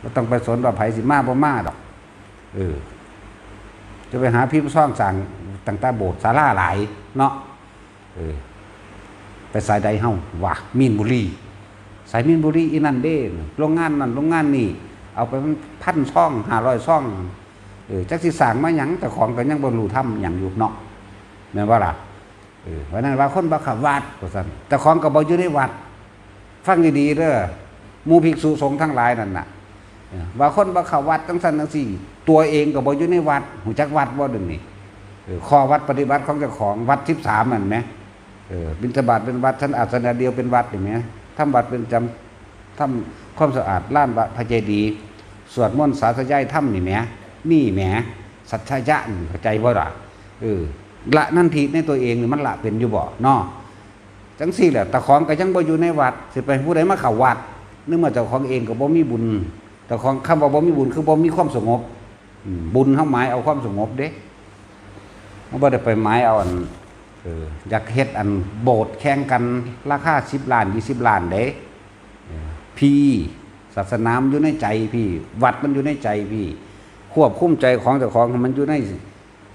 บ่ต้องไปสนว่าไผสิมาบ่มาดอกจะไปหาพี่ซ่องสั่งตั้งแต่โบสถ์ศาลาหลายเนาะไปสายใดเฮาว่ามีนบุรีสายมีนบุรีอีนั่นเด้โรงงานนั่นโรงงานนี่เอาไปมันพันซ่อง500ซ่องจักสิสร้างมาหยังแต่ของก็ยังบ่รู้ทำหยังอยู่เนาะแม่นบ่ล่ะเพราะนั้นว่าคนบ่เข้าวัดว่าซั่นแต่ของก็บ่อยู่ในวัดฟังดีๆเด้อหมู่ภิกษุสงฆ์ทั้งหลายนั่นน่ะว่าคนบ่เข้าวัดจังซั่นจังซี่ตัวเองก็บ่อยู่ในวัดหูจักวัดบ่ดึงนี่ข้อวัดปฏิบัติของเจ้าของวัด13นั่นแหมบิณฑบาตเป็นวัดชั้นอาสนะเดียวเป็นวัดนี่แหมทำวัดเป็นจำทำความสะอาดล้านพระเจดีย์สวดมนต์สาธยายธรรมนี่แหมนี่แหมสัจจะนี่เข้าใจบ่ล่ะละนั่นทีในตัวเองนี่มันละเป็นอยู่บ่เนาะจังซี่แหละตะของก็ยังบ่อยู่ในวัดสิไปผู้ใดมาเข้าวัดนึกว่าเจ้าของเองก็บ่มีบุญแต่ของคำว่าบ่มีบุญคือบ่มีความสงบบุญเฮาหมายเอาความสงบเด้เฮาบ่ได้ไปหมายเอาอันอยากเฮ็ดอันโบสถ์แข่งกันราคา10 ล้าน20 ล้านเด้พี่ศาสนามันอยู่ในใจพี่วัดมันอยู่ในใจพี่ควบคุมใจของเจ้าของมันอยู่ใน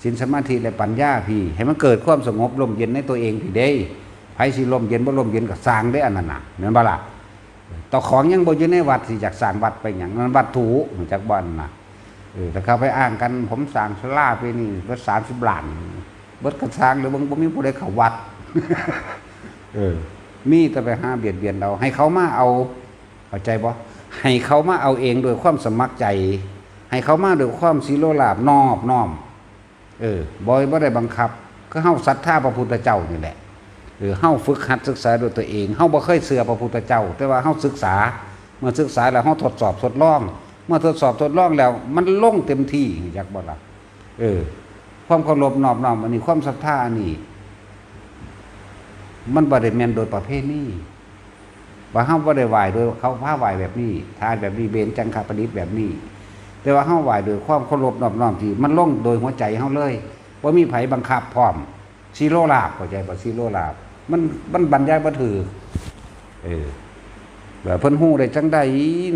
ศีลสมาธิและปัญญาพี่ให้มันเกิดความสงบลมเย็นในตัวเองพี่เด้ไผสิลมเย็นบ่ลมเย็นก็สร้างได้อันนั้นน่ะแม่นบ่ล่ะต่อของยังบ่อยู่ในวัดสิอยากสร้างวัดไปหยังมันวัตถุจากบ่อนน่ะแต่เขาไปอ้างกันผมสร้างศาลาไปนี่เบิด30 ล้านเบิดกระสร้างหรือบ่มีผู้ใดเข้าวัดมีแต่ไปหาเบียดเบียนเราให้เขามาเอาเข้าใจบ่ให้เขามาเอาเองโดยความสมัครใจให้เขามาด้วยความศีโลลาภนอบน้อมบ่ได้บังคับคือเฮาศรัทธาพระพุทธเจ้านี่แหละเฮาฝึกหัดศึกษาด้วยตัวเองเฮาบ่เคยเชื่อพระพุทธเจ้าแต่ว่าเฮาศึกษาเมื่อศึกษาแล้วเฮาทดสอบทดลองเมื่อทดสอบทดลองแล้วมันลงเต็มที่อยากบ่ล่ะความเคารพนอบน้อมอันนี้ความศรัทธาอันนี้มันบ่ได้แม่นโดยประเภทนี้ว่าเฮาบ่ได้ไหว้โดยเขาพาไหว้แบบนี้ทานแบบนี้เบญจังคประดิษฐ์แบบนี้แต่ว่าเฮาไหว้โดยความเคารพนอบน้อมที่มันลงโดยหัวใจเฮาเลยบ่มีไผบังคับพร้อมซีโร่ลาภเข้าใจบ่ซีโร่ลาภมันบรรยายบ่ถือแบบเพิ่นฮู้ได้จังได๋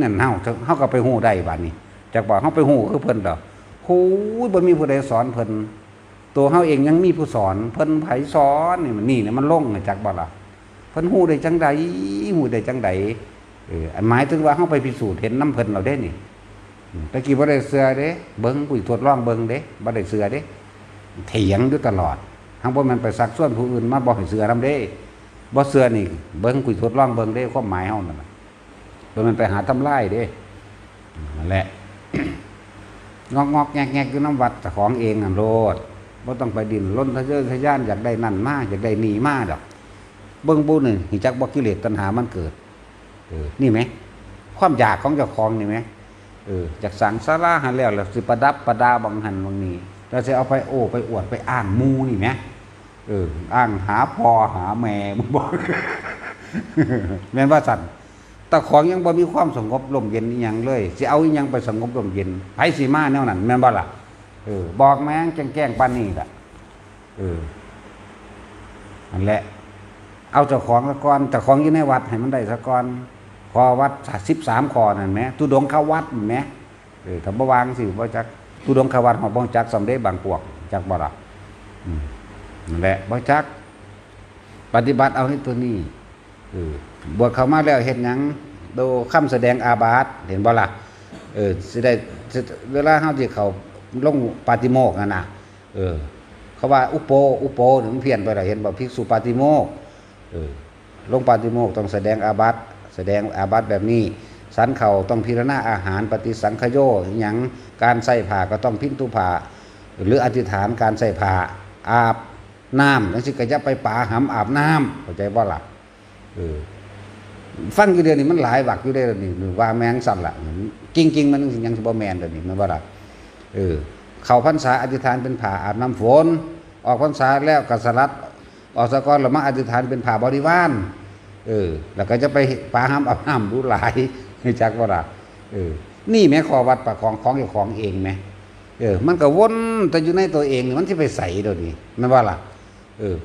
นั่นเฮาก็ไปฮู้ได้บัดนี้จักว่าเฮาไปฮู้คือเพิ่นดอกโอ้ยบ่มีผู้ใดสอนเพิ่นตัวเฮาเองยังมีผู้สอนเพิ่นไผสอนนี่มันลงจักบ่ล่ะเพิ่นฮู้ได้จังได๋ฮู้ได้จังได๋อันหมายถึงว่าเฮาไปพิสูจน์เห็นนำเพิ่นเราได้นี่ตะกี้บ่ได้เชื่อเด้เบิ่งผู้ทดลองเบิ่งเด้บ่ได้เชื่อเด้เถียงอยู่ตลอดทั้งบ่แม่นไปซักซ้วนผู้อื่นมาบ่ให้เชื่อนำเด้บ่เชื่อนี่เบิ่งผู้ทดลองเบิ่งเด้ความหมายเฮานั่นน่ะบ่แม่นไปหาทำลายเด้นั่นแหละ งอกๆแงกๆอยู่น้ำวัดแต่ของเองโลดบ่ต้องไปดิ้นรนทะเยอทะยานอยากได้นั่นมาอยากได้นี่มาดอกเบิ่งผู้นึงหิจักบ่กิเลสตัณหามันเกิดนี่ไหมความอยากของเจ้าของนี่ไหมอยากสั่งศาลาหันแล้วสิประดับประดาบังหันบางนี้เราจะเอาไปโอ้ไปอวดไปอ้างมูนี่ไหมอ้างหาพ่อหาแม่มึงบอกแม่นว่าสั่นแต่ของยังบ่มีความสงบลมเย็นอีหยังเลยสิเอาอีหยังไปสงบลมเย็นไผสิมาแนวนั้นแม่นบ่ล่ะบอกแม่งแกล้งปานนี้ล่ะนั่นแหละเอาเจ้าของซะก่อนเจ้าของอยู่ในวัดให้มันได้ซะก่อนขอวัด13ข้อนั่นแหมทุดงค์เข้าวัดนั่นแหมถ้าบ่วางสิบ่จักทุดงค์เข้าวัดเฮาบ่จักสำเร็จบางพวกจักบ่ล่ะนั่นแหละบ่จักปฏิบัติเอาให้ตัวนี้บวชเข้ามาแล้วเฮ็ดหยังโดคำแสดงอาบัติเห็นบ่ล่ะสิได้เวลาเฮาสิเข้าลงปาติโมกข์นั่นน่ะเขาว่าอุปโปถึงเพี้ยนไปแล้วเห็นบ่ภิกษุปาติโมกข์ลงปาติโมกข์ต้องแสดงอาบัติแสดงอาบัติแบบนี้สันเข่าต้องพิจารณาอาหารปฏิสังขโยหยังการใส่ผ้าก็ต้องพินทุผ้าหรืออธิษฐานการใส่ผ้าอาบน้ำจังสิก็จะไปป่าหำอาบน้ำเข้าใจบ่ล่ะฟังอยู่เดี๋ยวนี้มันหลายวักอยู่เดี๋ยวนี้ว่าแมงสั่นล่ะจริงๆมันยังสิบ่แม่นเดี๋ยวนี้มันบ่ล่ะเข้าพรรษาอธิษฐานเป็นผ้าอาบน้ำฝนออกพรรษาแล้วก็สลัดออกซะก่อนแล้วมาอธิษฐานเป็นผ้าบริวารแล้วก็จะไปป่าห้ามอาบน้ำรู้หลายจักว่าล่ะนี่แม่ขอวัดประของเจ้าของเองไหมมันก็วนแต่อยู่ในตัวเองมันที่ไปใส่เดี๋ยวนี้นั่นว่าล่ะ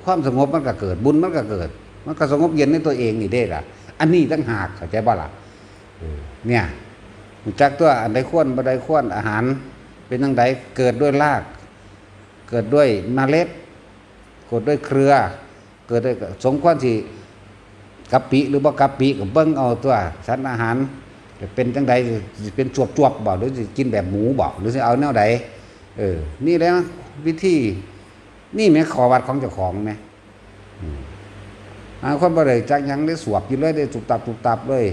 ความสงบมันก็เกิดบุญมันก็เกิดมันก็สงบเย็นในตัวเองนี่เด้ล่ะอันนี้ตั้งหากเข้าใจบ่ล่ะเนี่ย รู้จักตัวอันใดควรบ่ได้ควรอาหารเป็นจังไดเกิดด้วยราก เกิดด้วยเมล็ดเกิดด้วยเครือ เกิดด้วยสมควรสิกะปิหรือบ่กะปิก็เบิ่งเอาตัวสารอาหารจะเป็นจังไดสิเป็นจวบๆบ่หรือสิกินแบบหมูบ่หรือสิเอาแนวใดนี่แหละวิธีนี่แม่ขอวัดของเจ้าของแม่คนบ่ได้จักหยังได้สวบอยู่เลยได้ตุบตับเลย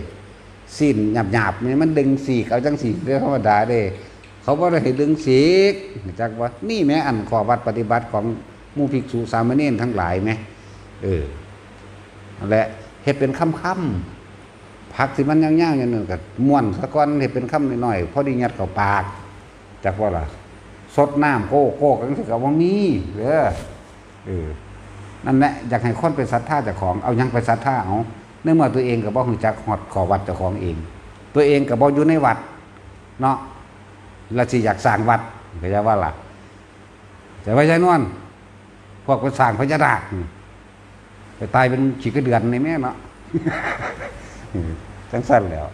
สิ้นหยาบๆนี่มันดึงสีกเอาจังสีเรื่องธรรมดาเด้เขาบ่ได้ให้ดึงสีกจักว่านี่แม่อันขอวัดปฏิบัติของหมู่ภิกษุสามเณรทั้งหลายแม่นั่นแหละเฮ็ดเป็นค่ำๆผักสิมันย่างๆอย่างนึงก็ม้วนซะก่อนเฮ็ดเป็นค่ำน้อยๆพอดียัดเข้าปากจักว่าล่ะสดน้ำโก้จังซี่ก็บ่มีเด้อนั่นแหละอยากให้คนไปศรัทธาเจ้าของเอาหยังไปศรัทธาเอาเนื่องจากตัวเองก็บ่รู้จักฮอดขอวัดเจ้าของเองตัวเองก็บ่อยู่ในวัดเนาะแล้วสิอยากสร้างวัดก็จะว่าล่ะแต่ว่าใช่นวนพวกไปสร้างพญานาคไปตายเป็นขี้กระเดือนในแม่เนาะจังซั่นแล้ว